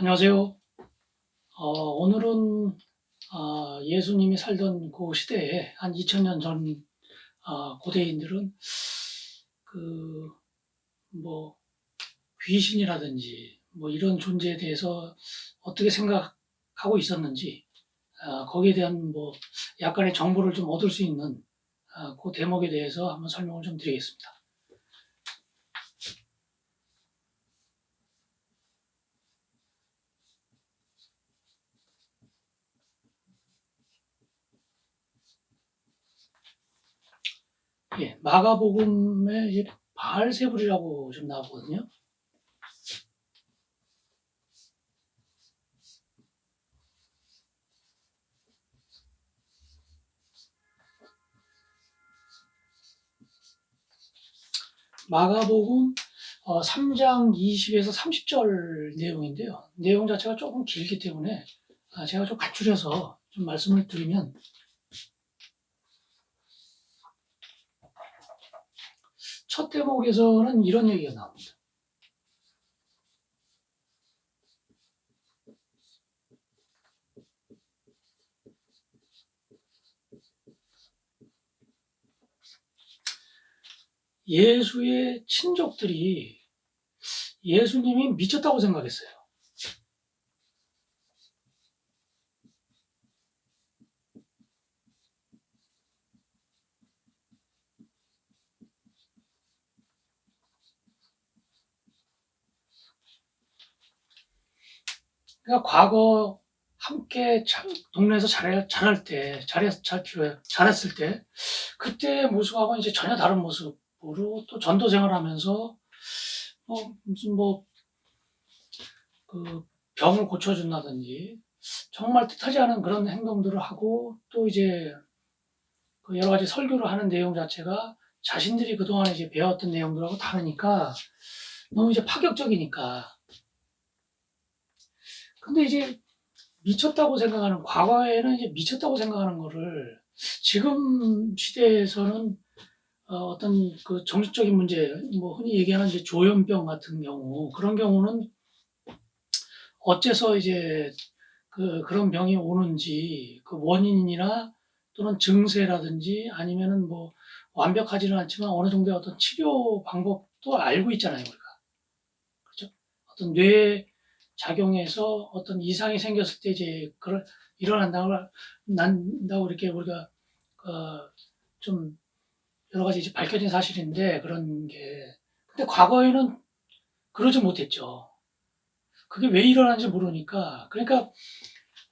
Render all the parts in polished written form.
안녕하세요. 오늘은 예수님이 살던 그 시대에 한 2000년 전 고대인들은 그 뭐 귀신이라든지 뭐 이런 존재에 대해서 어떻게 생각하고 있었는지 거기에 대한 뭐 약간의 정보를 좀 얻을 수 있는 그 대목에 대해서 한번 설명을 좀 드리겠습니다. 예, 마가복음에 이제 바알세불이라고 좀 나오거든요. 마가복음 3장 20에서 30절 내용인데요. 내용 자체가 조금 길기 때문에 제가 좀 간추려서 좀 말씀을 드리면, 첫 대목에서는 이런 얘기가 나옵니다. 예수의 친족들이 예수님이 미쳤다고 생각했어요. 그러니까 과거 함께 동네에서 자랐을 때, 그때의 모습하고 이제 전혀 다른 모습으로 또 전도생활 하면서 무슨 그 병을 고쳐준다든지 정말 뜻하지 않은 그런 행동들을 하고, 또 이제 그 여러 가지 설교를 하는 내용 자체가 자신들이 그동안에 이제 배웠던 내용들하고 다르니까 너무 이제 파격적이니까. 근데 이제 미쳤다고 생각하는, 과거에는 이제 미쳤다고 생각하는 거를 지금 시대에서는 어떤 그 정신적인 문제, 뭐 흔히 얘기하는 이제 조현병 같은 경우, 그런 경우는 어째서 이제 그런 병이 오는지, 그 원인이나 또는 증세라든지 아니면은 뭐 완벽하지는 않지만 어느 정도의 어떤 치료 방법도 알고 있잖아요, 우리가. 그렇죠? 어떤 뇌 작용에서 어떤 이상이 생겼을 때 이제 그런 난다고 이렇게 우리가 좀 여러 가지 이제 밝혀진 사실인데, 그런 게. 근데 과거에는 그러지 못했죠. 그게 왜 일어나는지 모르니까. 그러니까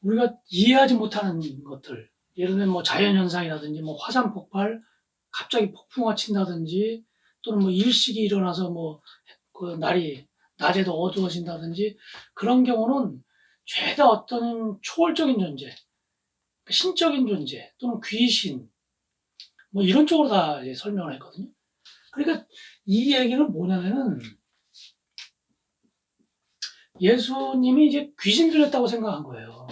우리가 이해하지 못하는 것들, 예를 들면 뭐 자연현상이라든지 뭐 화산 폭발, 갑자기 폭풍우가 친다든지, 또는 뭐 일식이 일어나서 뭐 그 날이 낮에도 어두워진다든지, 그런 경우는 죄다 어떤 초월적인 존재, 신적인 존재 또는 귀신, 뭐 이런 쪽으로 다 설명을 했거든요. 그러니까 이 얘기는 뭐냐면은, 예수님이 이제 귀신 들렸다고 생각한 거예요.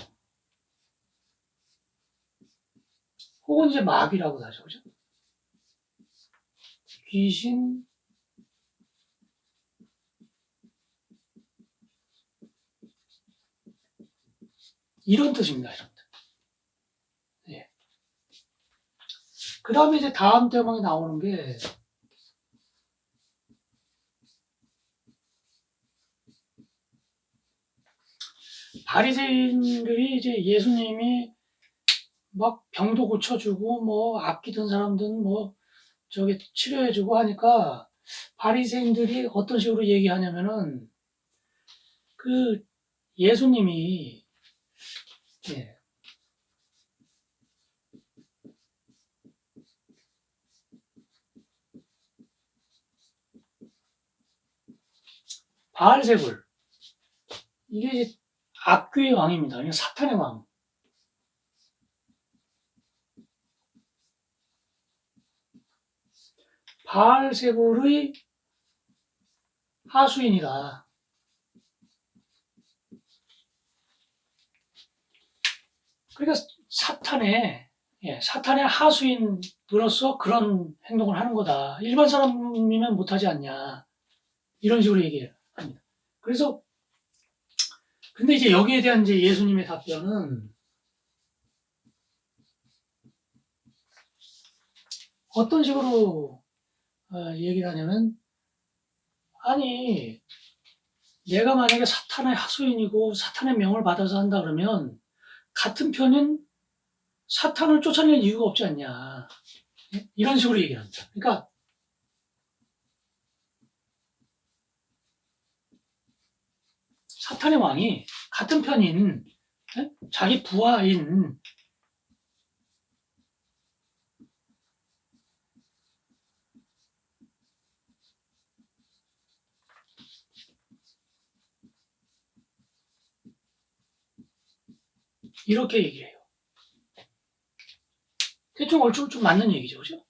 혹은 이제 마귀라고 하죠, 그죠? 귀신, 이런 뜻입니다, 이런 뜻. 예. 그 다음에 이제 다음 대목에 나오는 게, 바리새인들이 이제 예수님이 막 병도 고쳐주고 뭐 아끼던 사람들은 뭐 저기 치료해주고 하니까, 바리새인들이 어떤 식으로 얘기하냐면은, 그 예수님이, 예, 바알세불, 이게 이제 악귀의 왕입니다. 그냥 사탄의 왕. 바알세불의 하수인이다. 그러니까 사탄의 하수인으로서 그런 행동을 하는 거다. 일반 사람이면 못하지 않냐. 이런 식으로 얘기를 합니다. 그래서 근데 이제 여기에 대한 이제 예수님의 답변은 어떤 식으로 얘기를 하냐면, 아니, 내가 만약에 사탄의 하수인이고 사탄의 명을 받아서 한다 그러면 같은 편은 사탄을 쫓아낼 이유가 없지 않냐. 이런 식으로 얘기를 합니다. 그러니까 사탄의 왕이 같은 편인 자기 부하인 이렇게 얘기해요. 대충 얼추 좀 맞는 얘기죠, 그죠?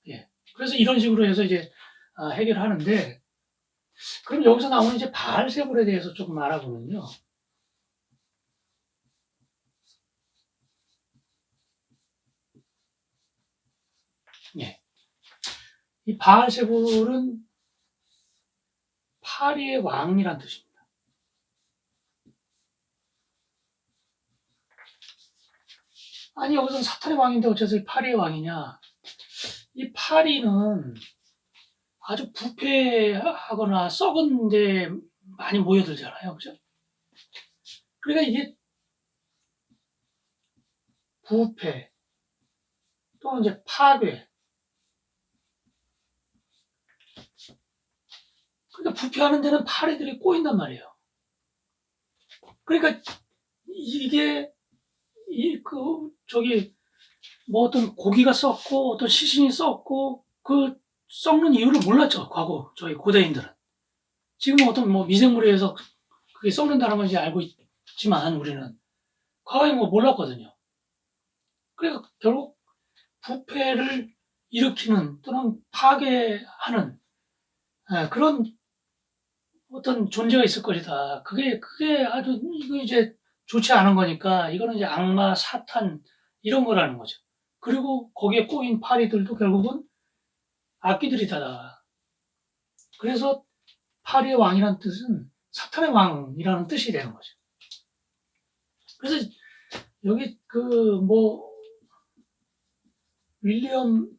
예. 그래서 이런 식으로 해서 이제 해결하는데, 그럼 여기서 나오는 이제 바알세불에 대해서 조금 알아보면요. 예. 이 바알세불은 파리의 왕이란 뜻입니다. 아니, 여기서 사탄의 왕인데 어째서 이 파리의 왕이냐? 이 파리는 아주 부패하거나 썩은 데 많이 모여들잖아요. 그죠? 그러니까 이게 부패, 또는 이제 파괴. 그러니까 부패하는 데는 파리들이 꼬인단 말이에요. 그러니까 이게 뭐 어떤 고기가 썩고 어떤 시신이 썩고 그 썩는 이유를 몰랐죠. 과거 저희 고대인들은. 지금은 어떤 뭐 미생물에 의해서 그게 썩는다는 걸 이제 알고 있지만 우리는 과거에 뭐 몰랐거든요. 그래서 결국 부패를 일으키는 또는 파괴하는 그런 어떤 존재가 있을 것이다. 그게 아주 이거 이제 좋지 않은 거니까 이거는 이제 악마, 사탄 이런 거라는 거죠. 그리고 거기에 꼬인 파리들도 결국은 악귀들이다. 그래서 파리의 왕이라는 뜻은 사탄의 왕이라는 뜻이 되는 거죠. 그래서 여기 윌리엄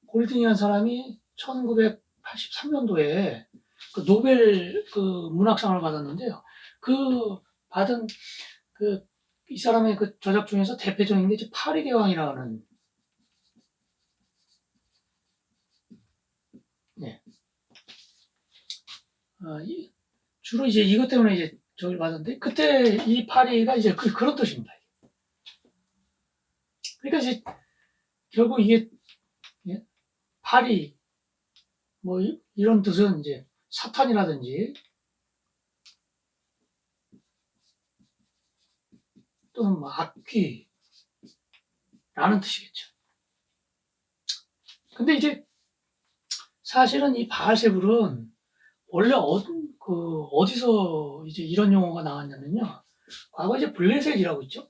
골딩이라는 사람이 1983년도에 그 노벨 그 문학상을 받았는데요. 그 받은 이 사람의 그 저작 중에서 대표적인 게 이제 파리 대왕이라는 주로 이제 이것 때문에 이제 저기를 받았는데 그때 이 파리가 이제 그런 뜻입니다. 그러니까 이제 결국 이게 파리 뭐 이런 뜻은 이제 사탄이라든지 또는 뭐 악귀라는 뜻이겠죠. 근데 이제 사실은 이 바알세불은 원래 어디서 이제 이런 용어가 나왔냐면요. 과거 이제 블레셋이라고 있죠.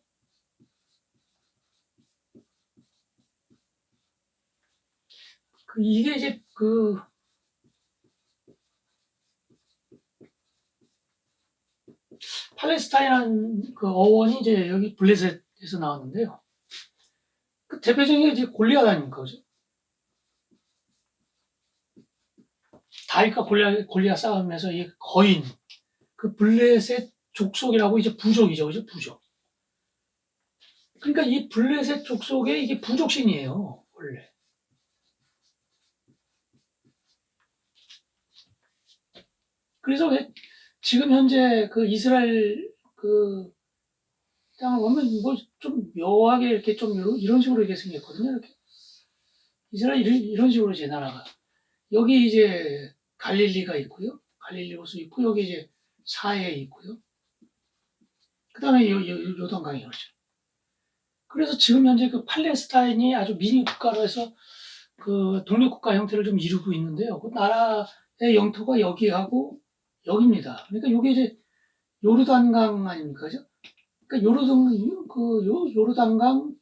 이게 이제 팔레스타인이라는 그 어원이 이제 여기 블레셋에서 나왔는데요. 그 대표적인 게 이제 골리앗 아닙니까, 그죠? 다윗과 골리앗 싸움에서 이 거인, 그 블레셋 족속이라고 이제 부족이죠, 그죠? 부족. 그러니까 이 블레셋 족속의 이게 부족신이에요, 원래. 그래서 지금 현재 그 이스라엘 그 땅을 보면 뭐 좀 묘하게 이렇게 좀 이런 식으로 이렇게 생겼거든요, 이렇게. 이스라엘 이런 식으로 제 나라가. 여기 이제 갈릴리가 있고요. 갈릴리 호수 있고, 여기 이제 사해 있고요. 그 다음에 요단강이 그렇죠. 그래서 지금 현재 그 팔레스타인이 아주 미니 국가로 해서 그 독립국가 형태를 좀 이루고 있는데요. 그 나라의 영토가 여기하고 여기입니다. 그러니까 이게 이제 요르단강 아닙니까? 그죠? 그러니까 요르단강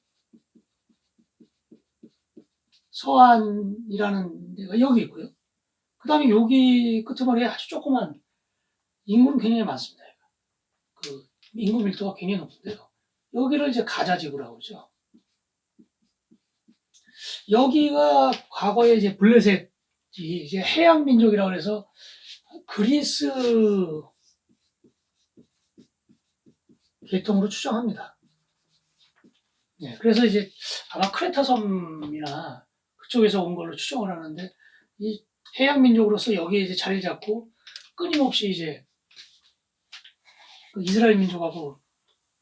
서안이라는 데가 여기 있고요. 그 다음에 여기 끄트머리에 아주 조그만 인구는 굉장히 많습니다. 인구 밀도가 굉장히 높은데요. 여기를 이제 가자지구라고 그러죠. 여기가 과거에 이제 블레셋이 이제 해양 민족이라고 해서 그리스 계통으로 추정합니다. 네, 그래서 이제 아마 크레타 섬이나 그쪽에서 온 걸로 추정을 하는데, 이 해양 민족으로서 여기에 이제 자리 잡고 끊임없이 이제 그 이스라엘 민족하고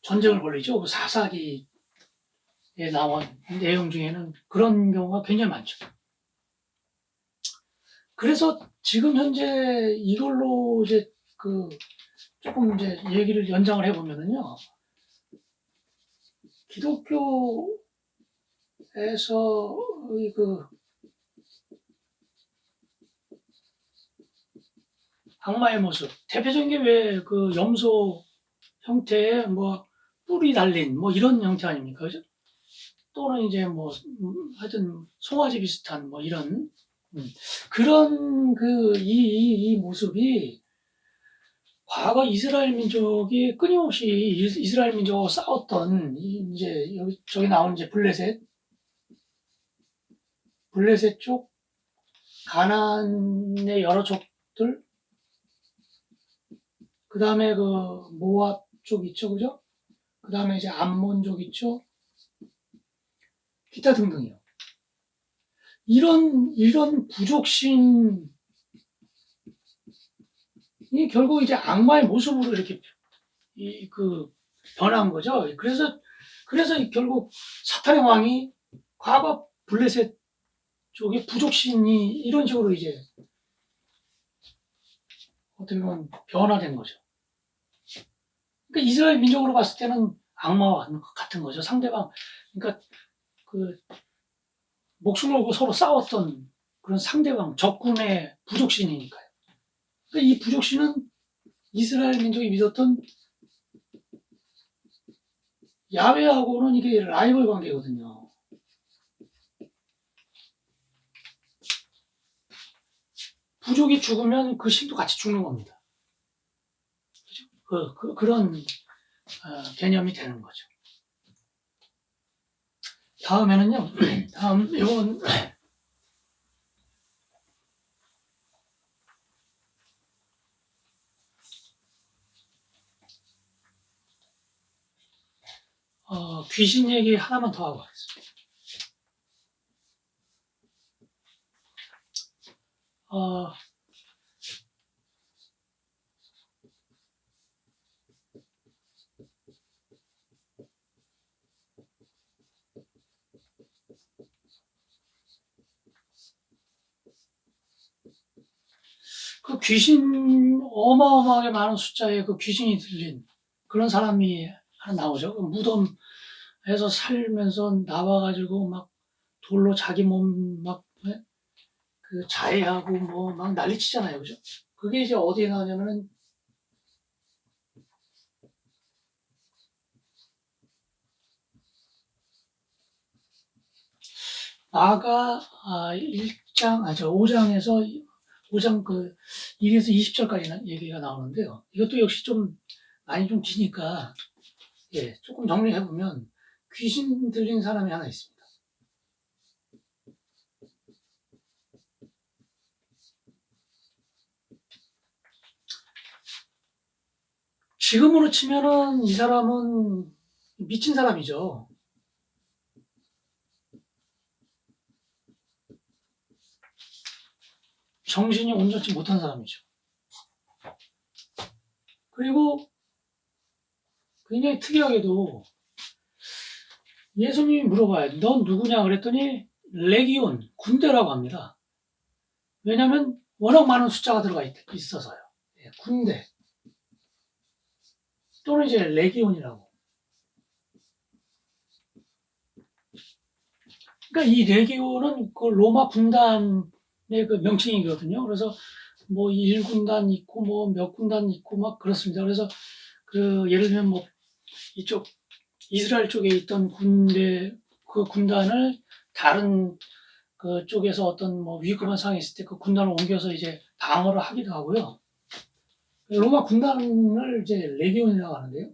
전쟁을 벌이죠. 그 사사기에 나온 내용 중에는 그런 경우가 굉장히 많죠. 그래서 지금 현재 이걸로 이제 그 조금 이제 얘기를 연장을 해보면은요, 기독교에서 그 악마의 모습, 대표적인 게 왜 그 염소 형태의 뭐 뿔이 달린 뭐 이런 형태 아닙니까? 그죠? 또는 이제 뭐 하여튼 송아지 비슷한 뭐 이런 그런 그 이 모습이 과거 이스라엘 민족이 끊임없이 이스라엘 민족하고 싸웠던 이제 여기 저기 나온 이제 블레셋 쪽 가나안의 여러 족들, 그 다음에 그 모압 쪽 있죠, 그죠? 그 다음에 이제 암몬족 있죠, 기타 등등이요. 이런 부족신이 결국 이제 악마의 모습으로 이렇게 변한 거죠. 그래서 결국 사탄의 왕이 과거 블레셋 쪽의 부족신이 이런 식으로 이제 어떻게 보면 변화된 거죠. 그러니까 이스라엘 민족으로 봤을 때는 악마와 같은 거죠. 상대방, 그러니까 그 목숨을 걸고 서로 싸웠던 그런 상대방, 적군의 부족신이니까요. 그러니까 이 부족신은 이스라엘 민족이 믿었던 야훼하고는 이게 라이벌 관계거든요. 부족이 죽으면 그 신도 같이 죽는 겁니다. 그런 개념이 되는 거죠. 다음에는요, 이건 귀신 얘기 하나만 더 하고 가겠습니다. 그 귀신, 어마어마하게 많은 숫자의 그 귀신이 들린 그런 사람이 하나 나오죠. 그 무덤에서 살면서 나와가지고 막 돌로 자기 몸 막 그 자해하고 뭐 막 난리치잖아요, 그죠? 그게 이제 어디에 나오냐면은 마가 5장에서 5장 그 1에서 20절까지 얘기가 나오는데요. 이것도 역시 좀 많이 좀 기니까 조금 정리해 보면 귀신 들린 사람이 하나 있습니다. 지금으로 치면은 이 사람은 미친 사람이죠. 정신이 온전치 못한 사람이죠. 그리고 굉장히 특이하게도 예수님이 물어봐요. 넌 누구냐 그랬더니 레기온, 군대라고 합니다. 왜냐하면 워낙 많은 숫자가 들어가 있어서요. 군대 또는 이제 레기온이라고. 그러니까 이 레기온은 그 로마 군단의 그 명칭이거든요. 그래서 뭐 1군단 있고 뭐 몇 군단 있고 막 그렇습니다. 그래서 그 예를 들면 뭐 이쪽 이스라엘 쪽에 있던 군대 그 군단을 다른 그 쪽에서 어떤 뭐 위급한 상황이 있을 때 그 군단을 옮겨서 이제 방어를 하기도 하고요. 로마 군단을 이제 레기온이라고 하는데요.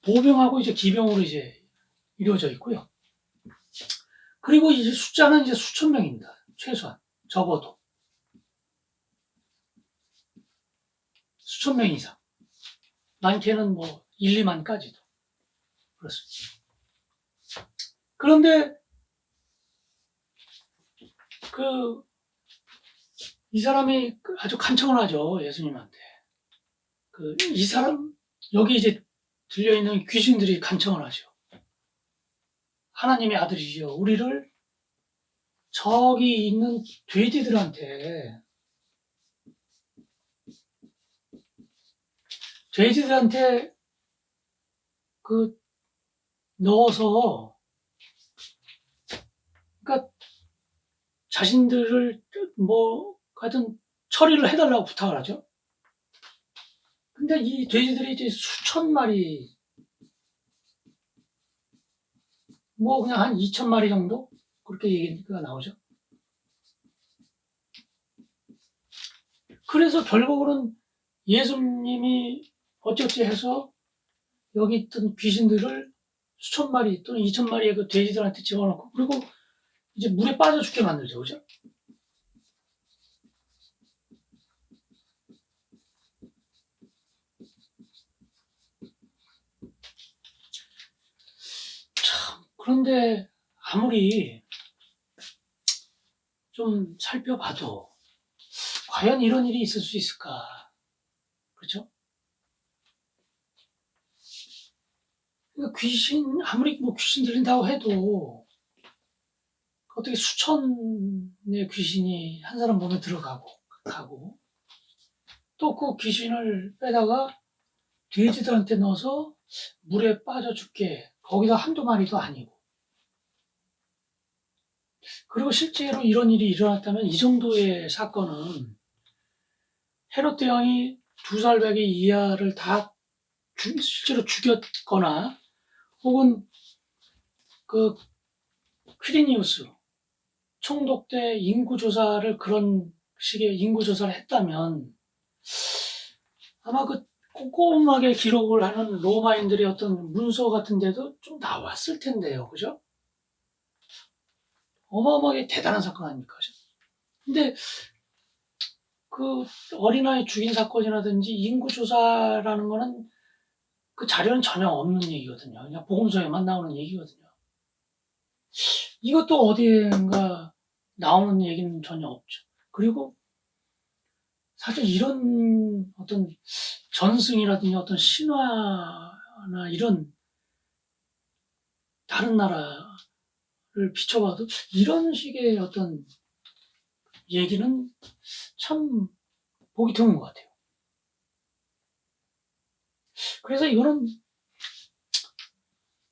보병하고 이제 기병으로 이제 이루어져 있고요. 그리고 이제 숫자는 이제 수천 명입니다. 최소한 적어도 수천 명 이상. 많게는 뭐 1, 2만까지도 그렇습니다. 그런데 이 사람이 아주 간청을 하죠. 예수님한테. 이 사람, 여기 이제 들려있는 귀신들이 간청을 하죠. 하나님의 아들이죠. 우리를 저기 있는 돼지들한테 넣어서, 그러니까 자신들을 뭐 하여튼 처리를 해달라고 부탁을 하죠. 근데 이 돼지들이 이제 수천 마리, 뭐 그냥 한 2천 마리 정도 그렇게 얘기가 나오죠. 그래서 결국은 예수님이 어쩌지 해서 여기 있던 귀신들을 수천 마리 또는 2천 마리의 그 돼지들한테 집어넣고, 그리고 이제 물에 빠져 죽게 만들죠. 그죠? 참, 그런데 아무리 좀 살펴봐도 과연 이런 일이 있을 수 있을까? 그렇죠? 그러니까 아무리 뭐 귀신 들린다고 해도 어떻게 수천의 귀신이 한 사람 몸에 들어가고 또 그 귀신을 빼다가 돼지들한테 넣어서 물에 빠져 죽게, 거기서 한두 마리도 아니고. 그리고 실제로 이런 일이 일어났다면 이 정도의 사건은 헤롯 대왕이 2살배기 이하를 다 실제로 죽였거나, 혹은 그 퀴리니우스 총독 때 인구조사를, 그런 식의 인구조사를 했다면 아마 그 꼼꼼하게 기록을 하는 로마인들의 어떤 문서 같은 데도 좀 나왔을 텐데요. 그죠? 어마어마하게 대단한 사건 아닙니까? 근데 그 어린아이 죽인 사건이라든지 인구조사라는 거는 그 자료는 전혀 없는 얘기거든요. 그냥 보험서에만 나오는 얘기거든요. 이것도 어디엔가 나오는 얘기는 전혀 없죠. 그리고 사실 이런 어떤 전승이라든지 어떤 신화나 이런 다른 나라를 비춰봐도 이런 식의 어떤 얘기는 참 보기 드문 것 같아요. 그래서 이거는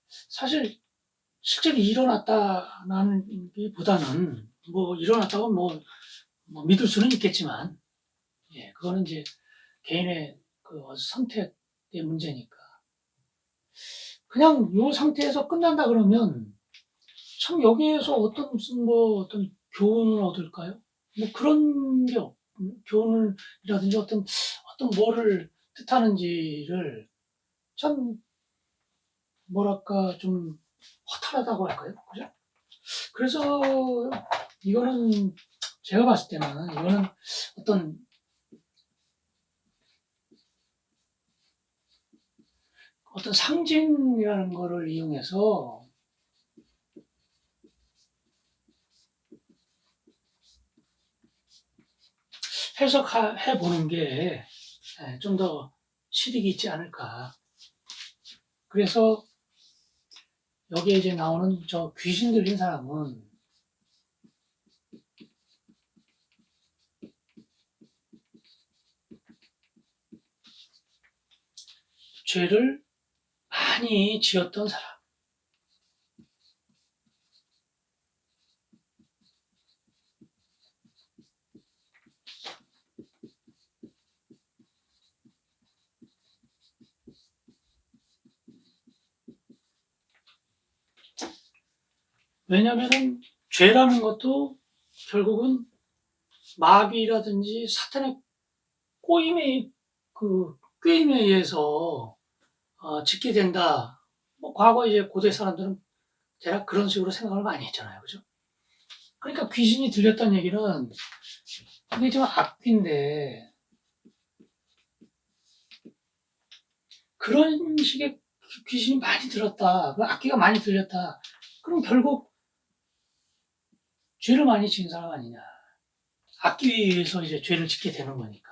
사실 실제로 일어났다는 게 보다는, 뭐 일어났다고 뭐 믿을 수는 있겠지만, 예, 그거는 이제 개인의 그 선택의 문제니까. 그냥 이 상태에서 끝난다 그러면 참 여기에서 무슨 뭐 어떤 교훈을 얻을까요? 뭐 그런 게 교훈이라든지 어떤 뭐를 뜻하는지를 참 뭐랄까 좀 허탈하다고 할까요? 그죠? 그래서 이거는 제가 봤을 때는 이거는 어떤 상징이라는 거를 이용해서 해석해 보는 게 좀 더 실익이 있지 않을까. 그래서 여기에 이제 나오는 저 귀신 들린 사람은 죄를 많이 지었던 사람. 왜냐면은 죄라는 것도 결국은 마귀라든지 사탄의 꾀임에 의해서 짓게 된다. 뭐 과거 이제 고대 사람들은 대략 그런 식으로 생각을 많이 했잖아요. 그죠? 그러니까 귀신이 들렸다는 얘기는 이게 지금 악귀인데 그런 식의 귀신이 많이 들었다. 그 악귀가 많이 들렸다. 그럼 결국 죄를 많이 지은 사람 아니냐. 악기 위해서 이제 죄를 짓게 되는 거니까.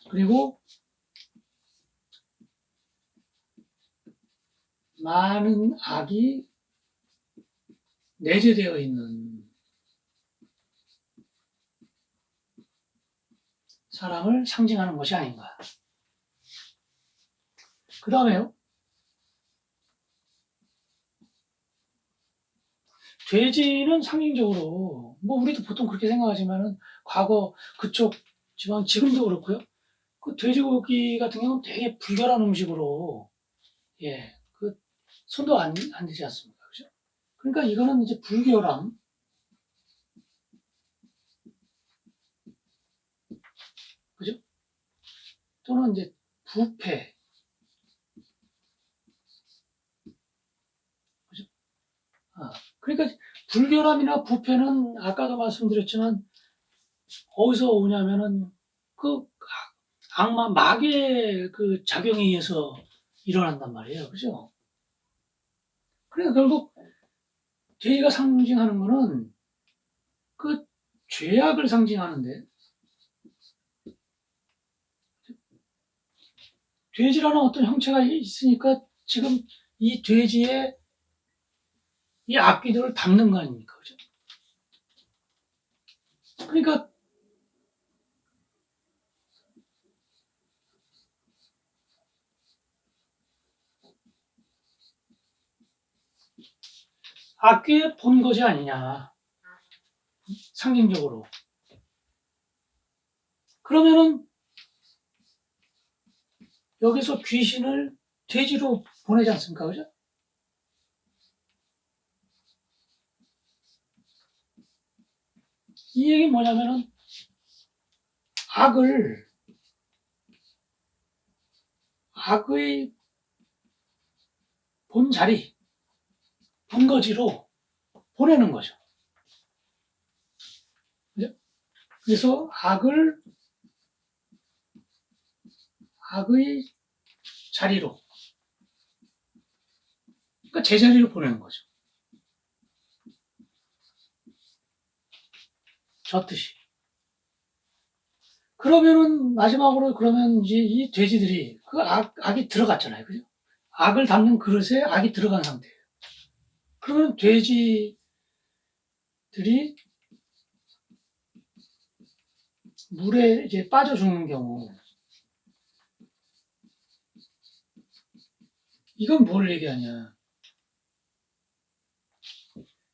그리고 많은 악이 내재되어 있는 사람을 상징하는 것이 아닌가. 그 다음에요. 돼지는 상징적으로 뭐 우리도 보통 그렇게 생각하지만은 과거 그쪽 지방 지금도 그렇고요. 그 돼지고기 같은 경우는 되게 불결한 음식으로 그 손도 안 되지 않습니까? 그죠? 그러니까 이거는 이제 불결함, 그죠? 또는 이제 부패, 그죠? 그러니까 불결함이나 부패는 아까도 말씀드렸지만 어디서 오냐면은 그 악마 마귀의 그 작용에 의해서 일어난단 말이에요. 그죠? 그러니까 결국 돼지가 상징하는 거는 그 죄악을 상징하는데 돼지라는 어떤 형체가 있으니까 지금 이 돼지의 이 악귀들을 담는 거 아닙니까? 그죠? 그러니까 악귀의 본거지 아니냐. 상징적으로. 그러면은 여기서 귀신을 돼지로 보내지 않습니까? 그죠? 이 얘기는 뭐냐면은 악의 본 자리, 본거지로 보내는 거죠. 그죠? 그래서 악의 자리로, 그러니까 제자리로 보내는 거죠. 저 뜻이. 그러면은 마지막으로 그러면 이제 이 돼지들이 그 악이 들어갔잖아요. 그죠? 악을 담는 그릇에 악이 들어간 상태예요. 그러면 돼지들이 물에 이제 빠져 죽는 경우, 이건 뭘 얘기하냐.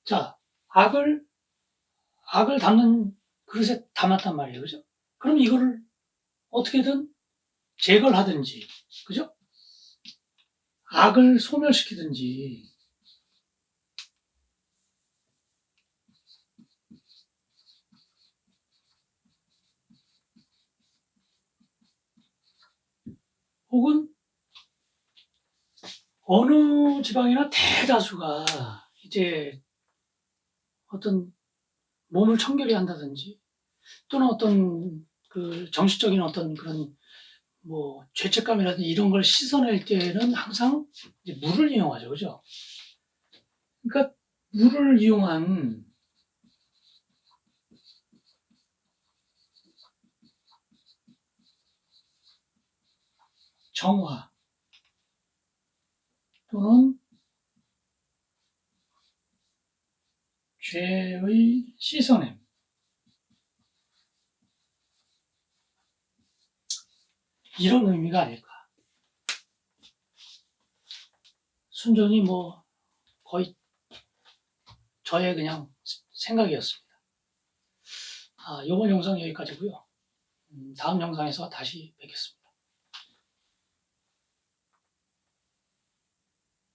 자, 악을 담는 그릇에 담았단 말이에요. 그죠? 그럼 이거를 어떻게든 제거를 하든지, 그죠? 악을 소멸시키든지, 혹은 어느 지방이나 대다수가 이제 어떤 몸을 청결히 한다든지, 또는 어떤 그 정신적인 어떤 그런 뭐 죄책감이라든지 이런 걸 씻어낼 때는 항상 이제 물을 이용하죠. 그죠? 그러니까 물을 이용한 정화 또는 죄의 씻어냄, 이런 의미가 아닐까. 순전히 뭐 거의 저의 그냥 생각이었습니다. 이번 영상 여기까지고요. 다음 영상에서 다시 뵙겠습니다.